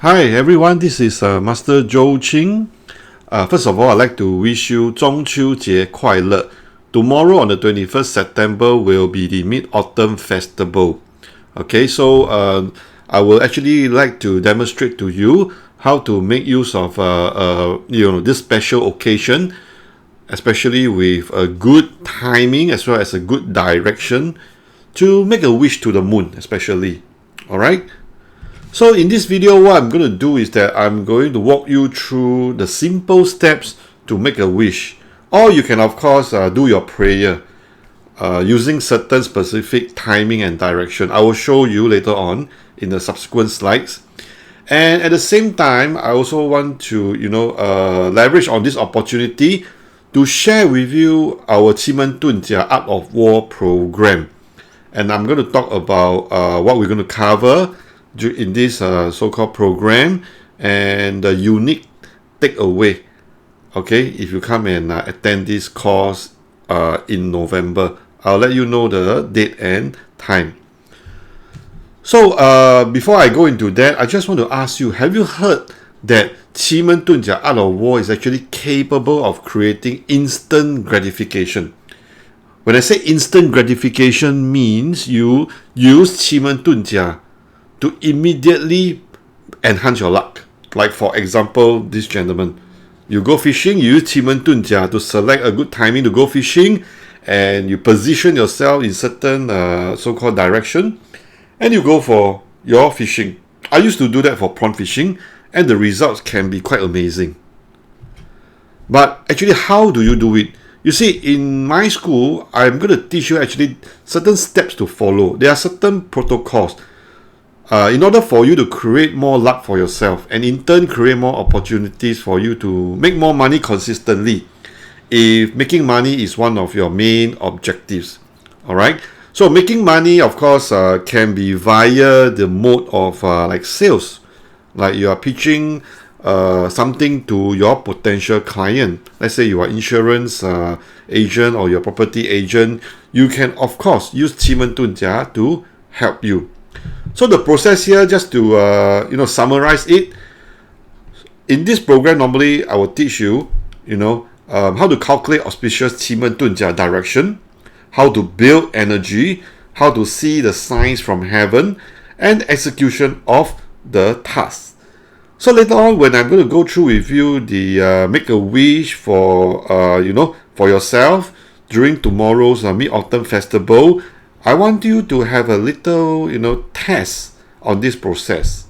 Hi everyone, this is Master Zhou Qing. First of all, I'd like to wish you 中秋节快乐. Tomorrow on the 21st September will be the Mid-Autumn Festival. Okay, so I will actually like to demonstrate to you how to make use of this special occasion, especially with a good timing as well as a good direction to make a wish to the moon, especially. Alright? So in this video, what I'm going to do is that I'm going to walk you through the simple steps to make a wish. Or you can, of course, do your prayer using certain specific timing and direction. I will show you later on in the subsequent slides. And at the same time, I also want to, leverage on this opportunity to share with you our 奇门遁甲 Art of War program. And I'm going to talk about what we're going to cover in this so-called program and the unique takeaway, okay, if you come and attend this course in November. I'll let you know the date and time. So before I go into that, I just want to ask you, have you heard that 奇门遁甲 Art of War is actually capable of creating instant gratification? When I say instant gratification, means you use 奇门遁甲 to immediately enhance your luck. Like for example, this gentleman, you go fishing, you use 奇门遁甲 to select a good timing to go fishing, and you position yourself in certain so-called direction, and you go for your fishing. I used to do that for prawn fishing, and the results can be quite amazing. But actually, how do you do it? You see, in my school, I'm going to teach you actually certain steps to follow. There are certain protocols in order for you to create more luck for yourself and in turn create more opportunities for you to make more money consistently, if making money is one of your main objectives. Alright, so making money, of course, can be via the mode of like sales, like you are pitching something to your potential client. Let's say you are insurance agent or your property agent. You can, of course, use 奇门遁甲 to help you. So the process here, just to summarize it, in this program normally I will teach you, how to calculate auspicious 奇门遁甲 direction, how to build energy, how to see the signs from heaven, and execution of the task. So later on, when I'm going to go through with you the make a wish for for yourself during tomorrow's Mid-Autumn Festival, I want you to have a little, test on this process.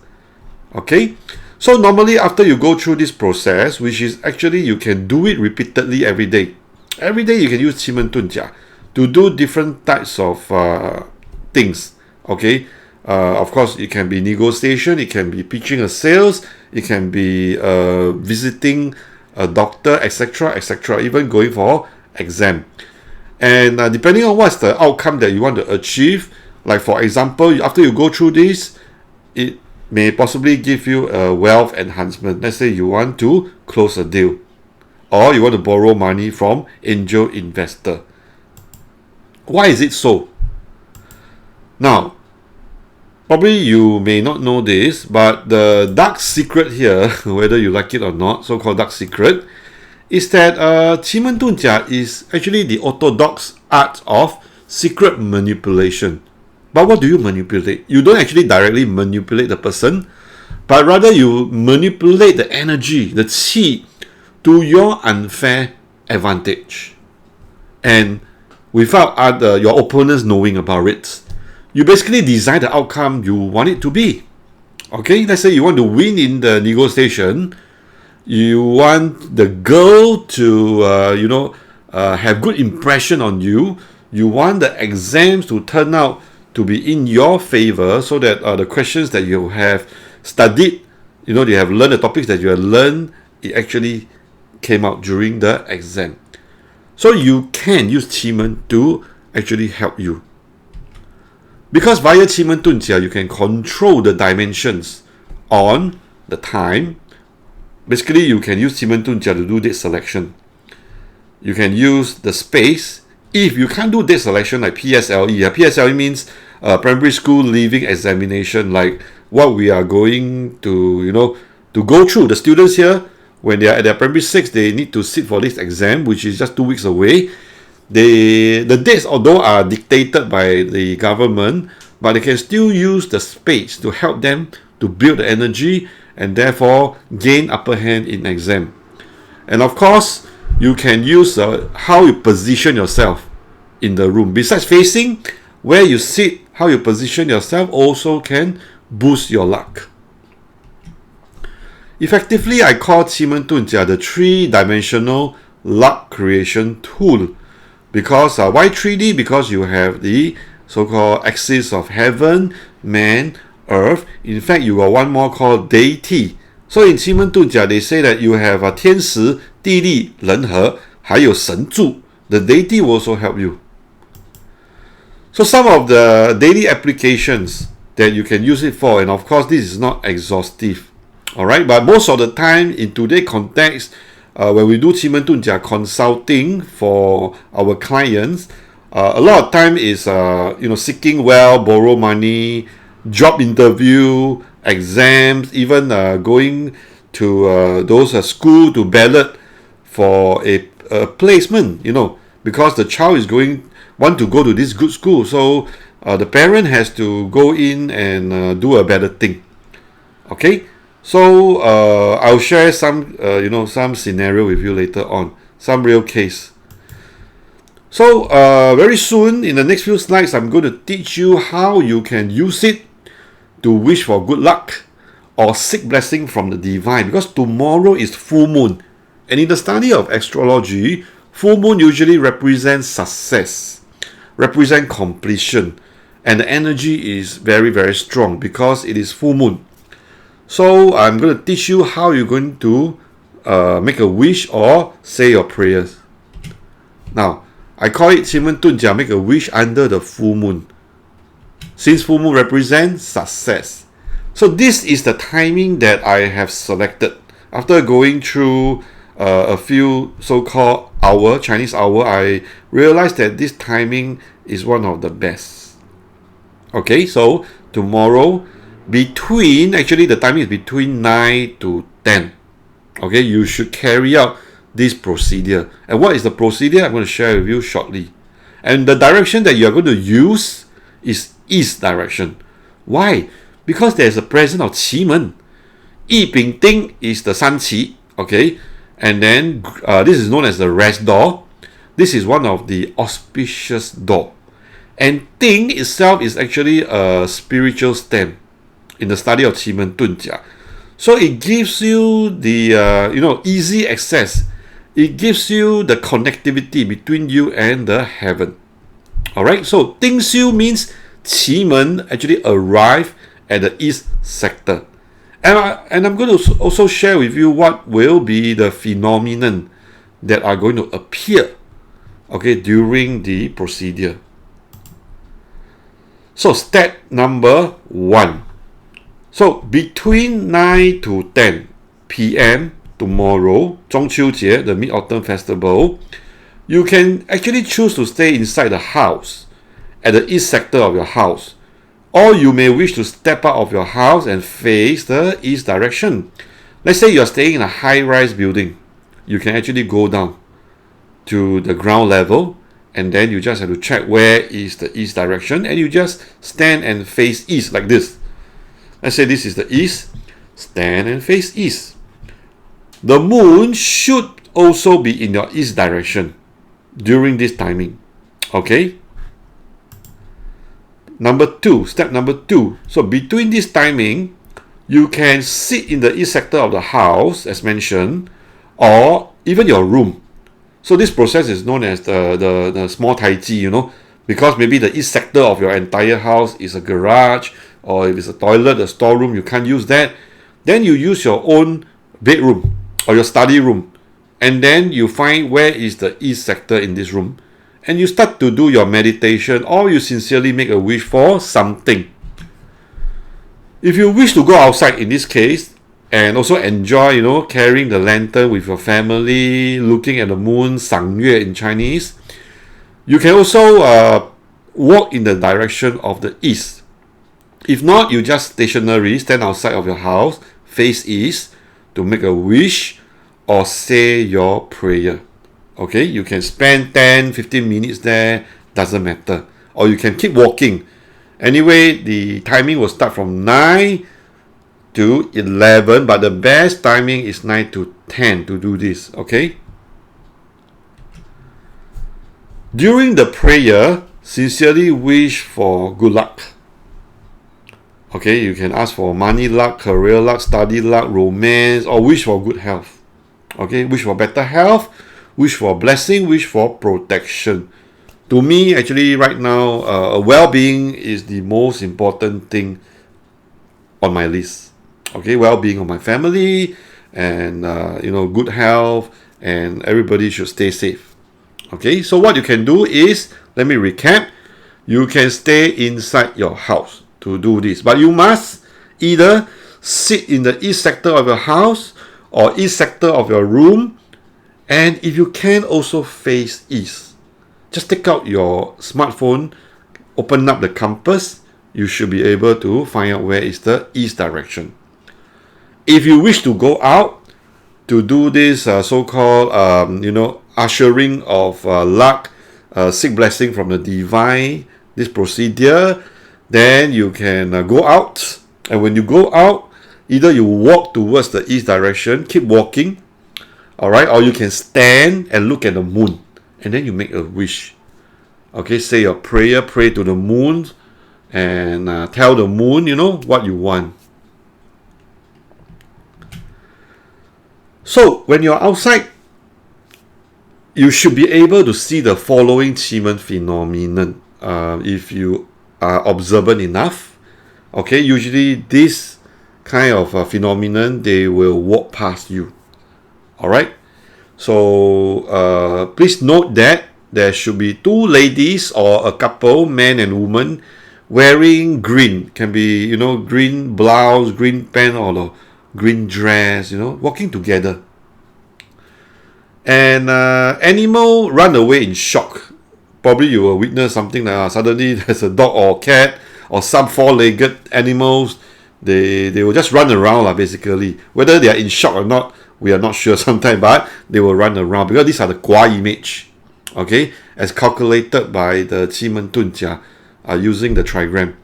Okay? So normally after you go through this process, which is actually you can do it repeatedly every day. Every day you can use 奇门遁甲 to do different types of things. Okay? Of course, it can be negotiation, it can be pitching a sales, it can be visiting a doctor, etc., etc., even going for exam. And depending on what's the outcome that you want to achieve, like for example, after you go through this, it may possibly give you a wealth enhancement. Let's say you want to close a deal, or you want to borrow money from angel investor. Why is it so? Now, probably you may not know this, but the dark secret here, whether you like it or not, so-called dark secret, is that 奇门遁甲 is actually the orthodox art of secret manipulation. But what do you manipulate? You don't actually directly manipulate the person, but rather you manipulate the energy, the qi, to your unfair advantage. And without your opponents knowing about it, you basically design the outcome you want it to be. Okay, let's say you want to win in the negotiation. You want the girl to, have good impression on you. You want the exams to turn out to be in your favor, so that the questions that you have studied, you have learned the topics that you have learned, it actually came out during the exam. So you can use 奇门 to actually help you. Because via 奇门遁甲, you can control the dimensions on the time. Basically, you can use 奇门遁甲 to do date selection. You can use the space. If you can't do date selection like PSLE, PSLE means primary school leaving examination, like what we are going to, to go through. The students here, when they are at their primary 6, they need to sit for this exam, which is just 2 weeks away. The dates, although are dictated by the government, but they can still use the space to help them to build the energy and therefore gain upper hand in exam. And of course, you can use how you position yourself in the room. Besides facing, where you sit, how you position yourself also can boost your luck. Effectively, I call 奇门遁甲 the 3-dimensional luck creation tool. Because why 3D? Because you have the so-called axis of heaven, man, earth. In fact, you got one more called deity. So in 奇门遁甲, they say that you have 天时、地利、人和，还有神助. The deity will also help you. So some of the daily applications that you can use it for, and of course this is not exhaustive, alright, but most of the time in today's context, when we do 奇门遁甲 consulting for our clients, a lot of time is seeking wealth, borrow money, job interview, exams, even going to those school to ballot for a placement, because the child is want to go to this good school, so the parent has to go in and do a better thing. Okay, so I'll share some some scenario with you later on, some real case. So very soon in the next few slides, I'm going to teach you how you can use it to wish for good luck or seek blessing from the divine, because tomorrow is full moon, and in the study of astrology, full moon usually represents success, represent completion, and the energy is very, very strong because it is full moon. So I'm going to teach you how you're going to make a wish or say your prayers. Now, I call it 奇门遁甲 make a wish under the full moon, since full moon represents success. So this is the timing that I have selected after going through a few so-called Chinese hour. I realized that this timing is one of the best. Okay, so tomorrow actually the timing is between 9 to 10. Okay, you should carry out this procedure. And what is the procedure? I'm going to share with you shortly. And the direction that you are going to use is east direction. Why? Because there is a presence of 奇门. 一丙丁 is the 三奇. Okay, and then this is known as the rest door. This is one of the auspicious door. And Ting itself is actually a spiritual stem in the study of 奇门遁甲. So it gives you the easy access. It gives you the connectivity between you and the heaven. Alright, so 丁修 means 奇门 actually arrive at the east sector. And I'm going to also share with you what will be the phenomenon that are going to appear, okay, during the procedure. So step number 1. So between 9 to 10 p.m. tomorrow, 中秋节, the Mid-Autumn Festival, you can actually choose to stay inside the house, at the east sector of your house. Or you may wish to step out of your house and face the east direction. Let's say you are staying in a high-rise building. You can actually go down to the ground level, and then you just have to check where is the east direction, and you just stand and face east like this. Let's say this is the east. Stand and face east. The moon should also be in your east direction during this timing. Okay? Step number 2. So between this timing, you can sit in the east sector of the house, as mentioned, or even your room. So this process is known as the small tai chi, because maybe the east sector of your entire house is a garage, or if it's a toilet, a storeroom, you can't use that. Then you use your own bedroom or your study room, and then you find where is the east sector in this room, and you start to do your meditation, or you sincerely make a wish for something. If you wish to go outside in this case, and also enjoy, carrying the lantern with your family, looking at the moon, 赏月 in Chinese, you can also walk in the direction of the east. If not, you just stationary, stand outside of your house, face east, to make a wish or say your prayer. Okay, you can spend 10-15 minutes there, doesn't matter. Or you can keep walking. Anyway, the timing will start from 9 to 11, but the best timing is 9 to 10 to do this. Okay, during the prayer, sincerely wish for good luck. Okay, you can ask for money luck, career luck, study luck, romance, or wish for good health. Okay, wish for better health, wish for blessing, wish for protection. To me, actually, right now, well-being is the most important thing on my list. Okay, well-being of my family, and good health, and everybody should stay safe. Okay, so what you can do is, let me recap. You can stay inside your house to do this, but you must either sit in the east sector of your house or east sector of your room, and if you can, also face east. Just take out your smartphone, open up the compass, you should be able to find out where is the east direction. If you wish to go out to do this so-called ushering of luck, seek blessing from the divine, this procedure, then you can go out, and when you go out, either you walk towards the east direction, keep walking, all right, or you can stand and look at the moon, and then you make a wish. Okay, say your prayer, pray to the moon, and tell the moon, what you want. So when you're outside, you should be able to see the following Qi phenomenon. If you are observant enough, okay, usually this kind of phenomenon, they will walk past you. All right, so please note that there should be two ladies or a couple, man and woman, wearing green. Can be green blouse, green pant, or the green dress, walking together. And animal run away in shock. Probably you will witness something like suddenly there's a dog or cat or some four-legged animals. They will just run around basically. Whether they are in shock or not, we are not sure sometimes, but they will run around because these are the Gua image, okay, as calculated by the Qi Dun Jia using the trigram.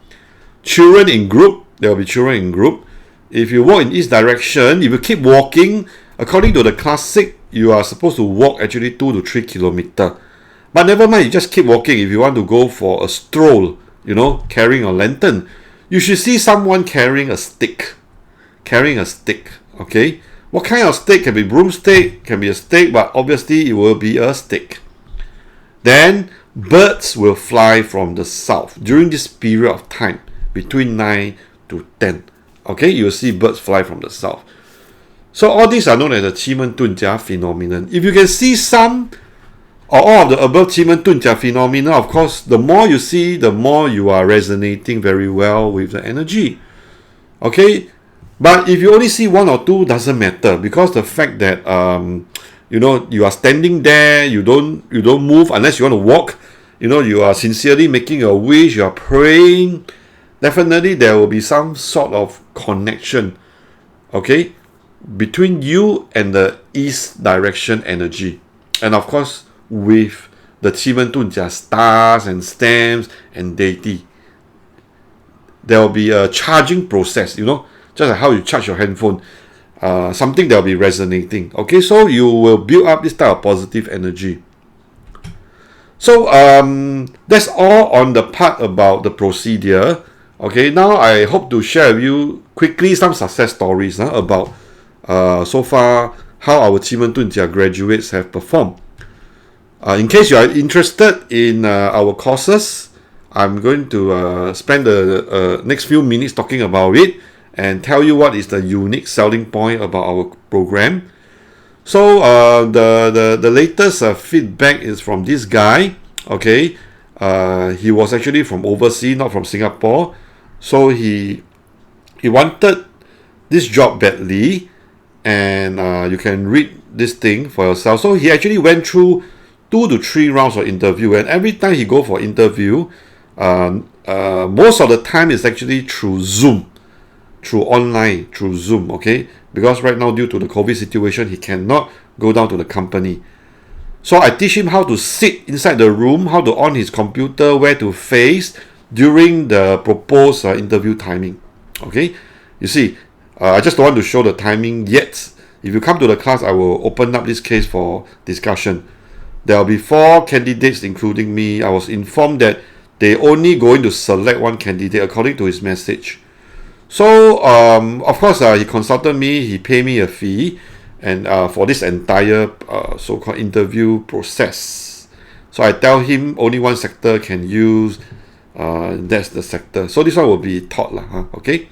Children in group, there will be children in group. If you walk in each direction, if you keep walking, according to the classic, you are supposed to walk actually 2 to 3 kilometers. But never mind, you just keep walking. If you want to go for a stroll, carrying a lantern, you should see someone carrying a stick. Okay? What kind of stick? Can be broomstick, can be a stick, but obviously it will be a stick. Then birds will fly from the south during this period of time, between 9 to 10. Okay, you will see birds fly from the south. So all these are known as the Qi Dun Jia phenomenon. If you can see some or all of the above Qi Dun Jia phenomena, of course, the more you see, the more you are resonating very well with the energy. Okay, but if you only see one or two, doesn't matter, because the fact that you are standing there, you don't move unless you want to walk. You are sincerely making a wish, you are praying. Definitely, there will be some sort of connection, okay, between you and the east direction energy, and of course with the Qi Dun Jia stars and stamps and deity. There will be a charging process, just like how you charge your handphone. Something that will be resonating. Okay, so you will build up this type of positive energy. So that's all on the part about the procedure. Okay, now I hope to share with you quickly some success stories about so far how our Qi Dun Jia graduates have performed. In case you are interested in our courses, I'm going to spend the next few minutes talking about it and tell you what is the unique selling point about our program. So the latest feedback is from this guy. Okay, he was actually from overseas, not from Singapore. So he wanted this job badly, and you can read this thing for yourself. So he actually went through 2 to 3 rounds of interview, and every time he go for interview, most of the time is actually through Zoom, through online, through Zoom, okay? Because right now, due to the COVID situation, he cannot go down to the company. So I teach him how to sit inside the room, how to on his computer, where to face during the proposed interview timing. Okay, you see, I just don't want to show the timing yet. If you come to the class, I will open up this case for discussion. There will be 4 candidates, including me. I was informed that they only going to select one candidate according to his message. So, of course, he consulted me. He paid me a fee, and for this entire so-called interview process. So I tell him only one sector can use. That's the sector. So this one will be taught lah. Okay.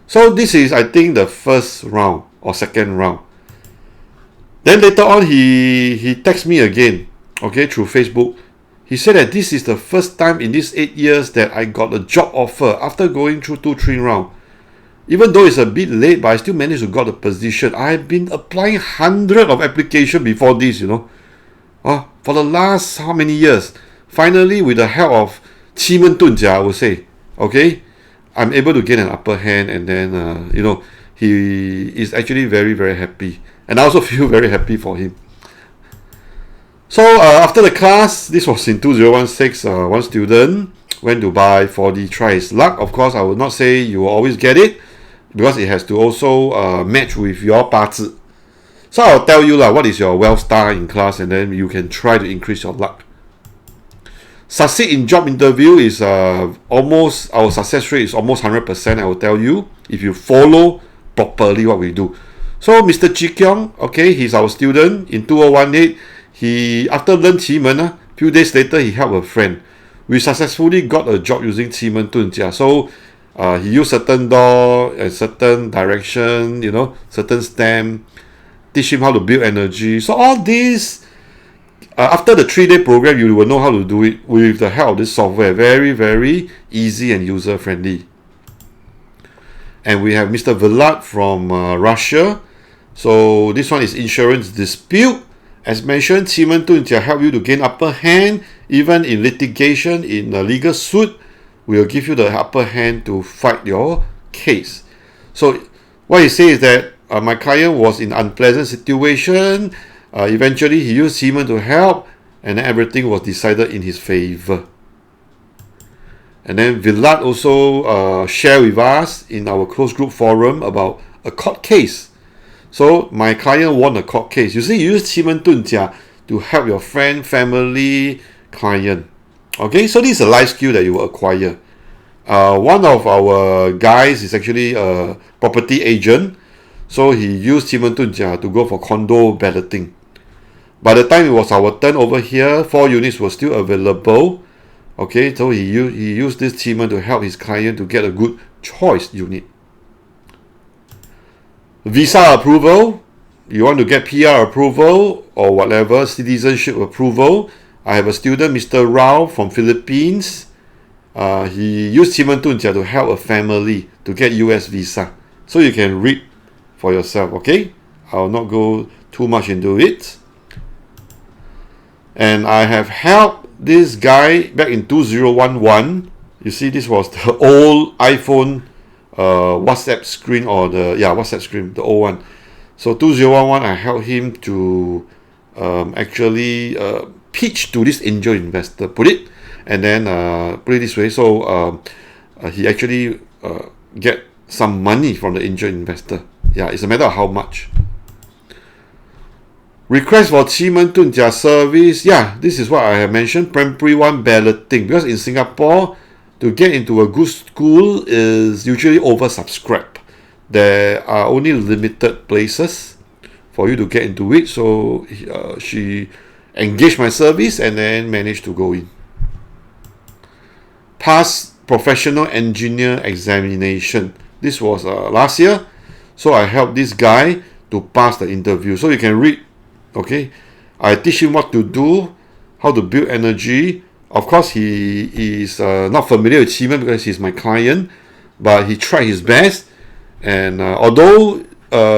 So this is, I think, the first round or second round. Then later on, he texts me again, okay, through Facebook. He said that this is the first time in these 8 years that I got a job offer after going through 2-3 rounds. Even though it's a bit late, but I still managed to get a position. I've been applying hundreds of applications before this, for the last how many years. Finally, with the help of 奇门遁甲, I would say, okay, I'm able to get an upper hand, and then, he is actually very, very happy. And I also feel very happy for him. So after the class, this was in 2016, one student went to buy 4D, try his luck. Of course, I will not say you will always get it, because it has to also match with your 八字. So I'll tell you what is your wealth star in class, and then you can try to increase your luck. Succeed in job interview is almost, our success rate is almost 100%, I will tell you, if you follow properly what we do. So Mr. Chi Kyong, okay, he's our student in 2018. He, after learn 奇门, few days later, he helped a friend. We successfully got a job using 奇门遁甲. So he used certain door and certain direction, certain stamp, teach him how to build energy. So all this, after the 3-day program, you will know how to do it with the help of this software. Very, very easy and user-friendly. And we have Mr. Vlad from Russia. So this one is insurance dispute. As mentioned, 奇门遁甲 help you to gain upper hand, even in litigation, in a legal suit. We will give you the upper hand to fight your case. So what he says is that my client was in unpleasant situation. Eventually, he used 奇门 to help, and then everything was decided in his favor. And then Vlad also shared with us in our closed group forum about a court case. So my client won a court case. You see, you use 奇门遁甲 to help your friend, family, client. Okay, so this is a life skill that you will acquire. One of our guys is actually a property agent. So he used 奇门遁甲 to go for condo balloting. By the time it was our turn over here, 4 units were still available. Okay, so he used this 奇门 to help his client to get a good choice unit. Visa approval, you want to get PR approval or whatever, citizenship approval. I have a student, Mr. Rao from Philippines. He used 奇门遁甲 to help a family to get US visa. So you can read for yourself, okay? I will not go too much into it. And I have helped this guy back in 2011. You see, this was the old iPhone WhatsApp screen, or WhatsApp screen, the old one. So 2011, I helped him to actually pitch to this angel investor, put it this way. So he actually get some money from the angel investor. Yeah, it's a matter of how much. Request for 奇门遁甲 service. Yeah, this is what I have mentioned. Primary 1 balloting. Because in Singapore, to get into a good school is usually oversubscribed. There are only limited places for you to get into it. So she engaged my service and then managed to go in. Pass professional engineer examination. This was last year. So I helped this guy to pass the interview. So you can read. Okay, I teach him what to do, how to build energy. Of course, he is not familiar with 奇门 because he's my client, but he tried his best. And although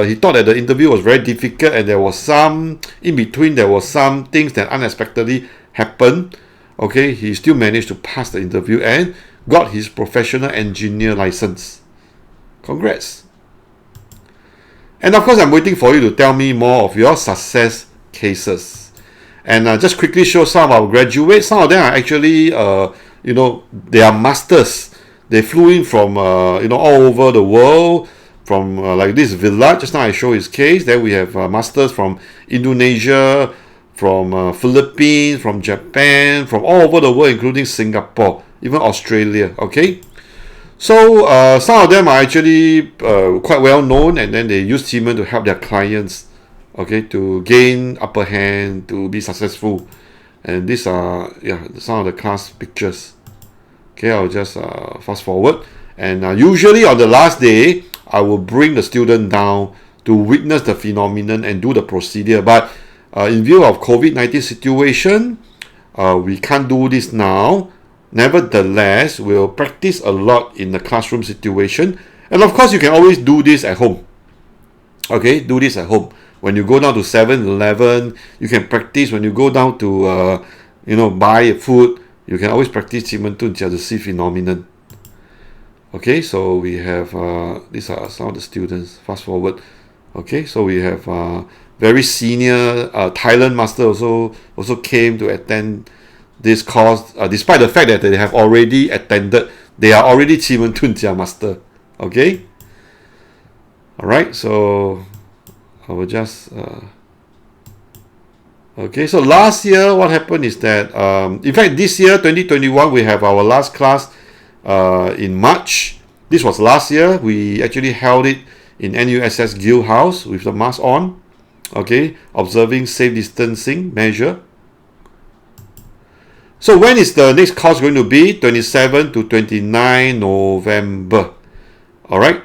he thought that the interview was very difficult and there was some, in between, there was some things that unexpectedly happened, okay, he still managed to pass the interview and got his professional engineer license. Congrats. And of course, I'm waiting for you to tell me more of your success cases. And just quickly show some of our graduates. Some of them are actually, they are masters. They flew in from, all over the world. From like this Villa, just now I show his case. Then we have masters from Indonesia, from Philippines, from Japan, from all over the world, including Singapore, even Australia. Okay, so some of them are actually quite well known, and then they use Teamant to help their clients, okay, to gain upper hand, to be successful. And these are some of the class pictures. Okay, I'll just fast forward, and usually on the last day, I will bring the student down to witness the phenomenon and do the procedure. But in view of COVID-19 situation, we can't do this now. Nevertheless, we'll practice a lot in the classroom situation. And of course, you can always do this at home. Okay, do this at home. When you go down to 7-Eleven, you can practice. When you go down to, buy food, you can always practice Teamant to see phenomenon. Okay, so we have, these are some of the students. Fast forward. Okay, so we have very senior Thailand master also came to attend this course, despite the fact that they have already attended. They are already Teamant master. Okay. All right, so I will just. Okay, so last year what happened is that, in fact, this year 2021 we have our last class. In March. This was last year. We actually held it in NUSS Guild House with the mask on, okay, observing safe distancing measure. So when is the next course going to be? 27 to 29 November. All right.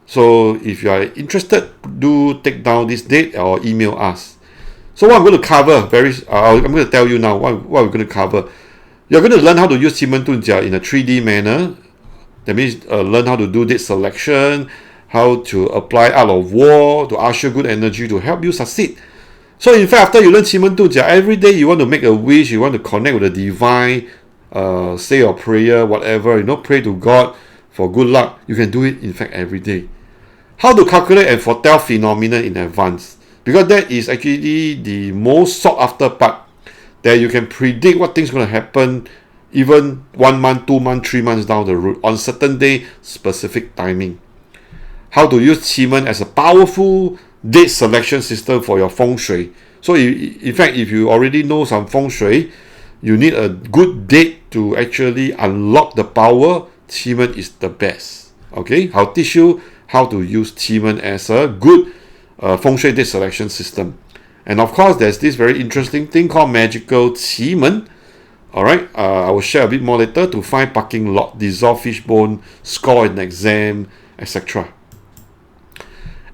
So if you are interested, do take down this date or email us. So what I'm going to cover, I'm going to tell you now what we're going to cover. You're going to learn how to use Teamant in a 3D manner. That means learn how to do date selection, how to apply Art of War to usher good energy to help you succeed. So in fact, after you learn Teamant every day you want to make a wish, you want to connect with the divine, say your prayer, whatever, pray to God for good luck. You can do it in fact every day. How to calculate and foretell phenomena in advance, because that is actually the most sought after part. That you can predict what things going to happen even 1 month, 2 months, 3 months down the road on certain day, specific timing. How to use Teamant as a powerful date selection system for your feng shui. So in fact, if you already know some feng shui, you need a good date to actually unlock the power. Teamant is the best. Okay, I'll teach you how to use Teamant as a good feng shui date selection system. And of course, there's this very interesting thing called magical Teamant. Alright, I will share a bit more later. To find parking lot, dissolve fishbone, score an exam, etc.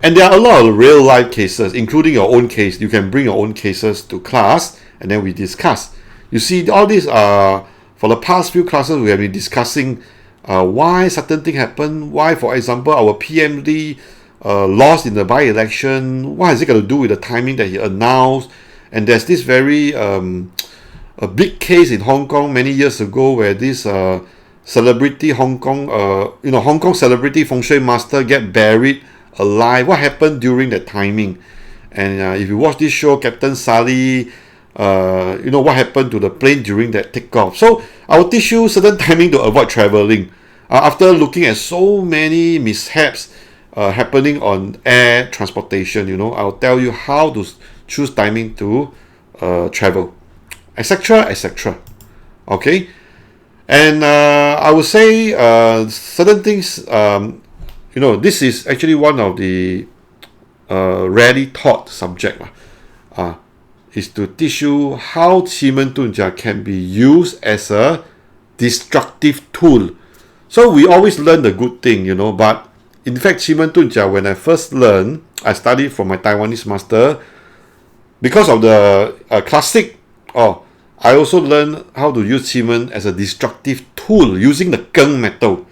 And there are a lot of real life cases, including your own case. You can bring your own cases to class and then we discuss. You see, all these are, for the past few classes, we have been discussing why certain things happen. Why, for example, our PMD lost in the by-election. What has it got to do with the timing that he announced? And there's this very a big case in Hong Kong many years ago where this celebrity Hong Kong celebrity feng shui master get buried alive. What happened during that timing? And if you watch this show, Captain Sally, what happened to the plane during that takeoff. So I will teach you certain timing to avoid traveling. After looking at so many mishaps happening on air transportation, I'll tell you how to choose timing to travel, etc., etc. Okay, and I would say certain things. This is actually one of the rarely taught subject. Is to teach you how Teamant can be used as a destructive tool. So we always learn the good thing, but in fact, Teamant when I first learned, I studied from my Taiwanese master. Because of the classic, I also learned how to use Teamant as a destructive tool using the Keng method.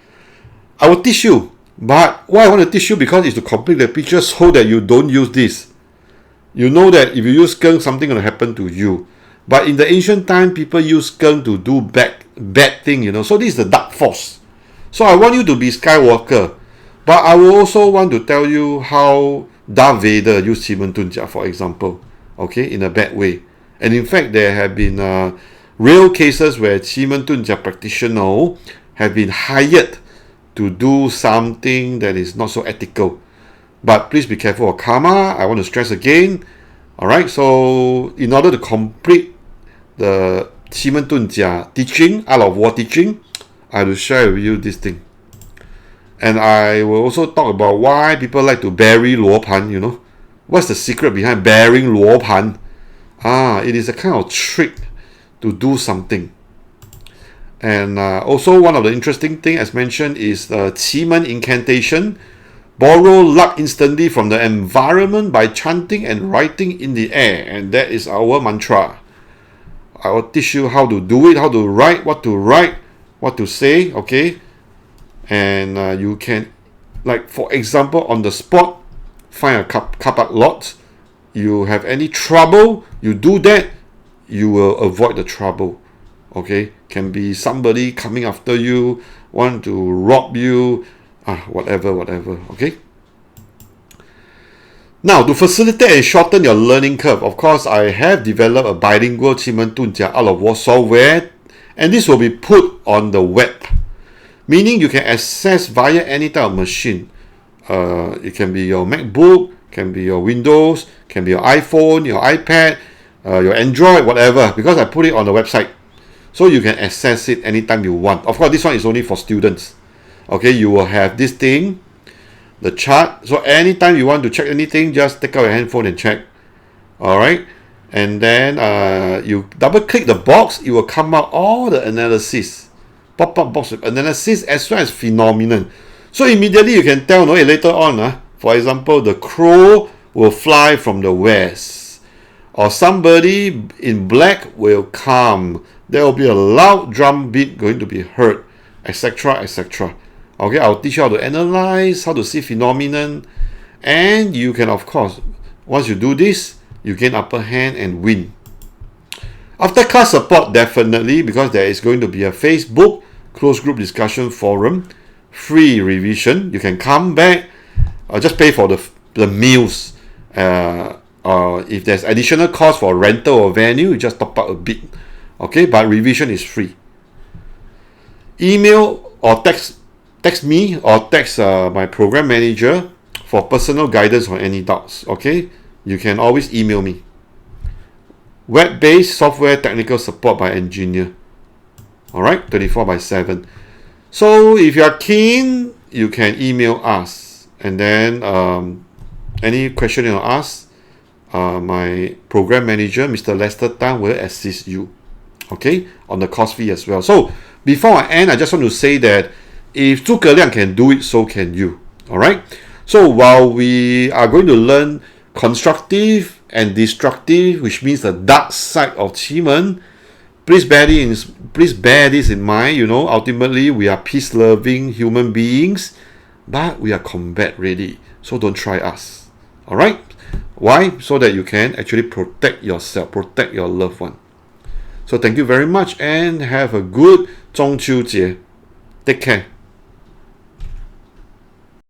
I will teach you, but why I want to teach you, because it's to complete the picture so that you don't use this. You know that if you use Keng, something going to happen to you. But in the ancient time, people use skunk to do bad thing, you know. So this is the dark force. So I want you to be Skywalker. But I will also want to tell you how Darth Vader used 奇门遁甲, for example. Okay, in a bad way. And in fact, there have been real cases where 奇门遁甲 practitioners have been hired to do something that is not so ethical. But please be careful of karma. I want to stress again. Alright, so in order to complete the 奇门遁甲 teaching, Art of War teaching, I will share with you this thing. And I will also talk about why people like to bury 罗盘, you know. What's the secret behind burying 罗盘? It is a kind of trick to do something. And also one of the interesting things, as mentioned, is the 奇门 incantation. Borrow luck instantly from the environment by chanting and writing in the air. And that is our mantra. I will teach you how to do it, how to write, what to say, okay? And you can, like for example, on the spot, find a car park lot. You have any trouble, you do that, you will avoid the trouble. Okay, can be somebody coming after you, want to rob you, whatever. Okay. Now, to facilitate and shorten your learning curve, of course, I have developed a bilingual 奇门遁甲 Art of War software, and this will be put on the web, meaning you can access via any type of machine. It can be your MacBook, can be your Windows, can be your iPhone, your iPad, your Android, whatever, because I put it on the website. So you can access it anytime you want. Of course, this one is only for students. Okay, you will have this thing, the chart. So anytime you want to check anything, just take out your handphone and check. Alright. And then you double click the box, it will come out all the analysis. Pop-up box with analysis as well as phenomenon. So immediately you can tell, later on, for example, the crow will fly from the west. Or somebody in black will come. There will be a loud drum beat going to be heard, etc., etc. Okay, I'll teach you how to analyze, how to see phenomenon, and you can, of course, once you do this, you gain upper hand and win. After class support, definitely, because there is going to be a Facebook closed group discussion forum, free revision. You can come back, just pay for the meals. If there's additional cost for rental or venue, you just top up a bit. Okay, but revision is free. Email or text me or text my program manager for personal guidance on any doubts. Okay, you can always email me. Web-based software technical support by engineer. Alright, 24/7. So if you are keen, you can email us, and then any question you ask, my program manager, Mr. Lester Tan, will assist you. Okay, on the cost fee as well. So before I end, I just want to say that if 诸葛亮 can do it, so can you. Alright, so while we are going to learn constructive and destructive, which means the dark side of 奇门, please bear this in mind. Ultimately we are peace-loving human beings, but we are combat ready. So don't try us. Alright, why? So that you can actually protect yourself, protect your loved one. So thank you very much and have a good 中秋节. Take care.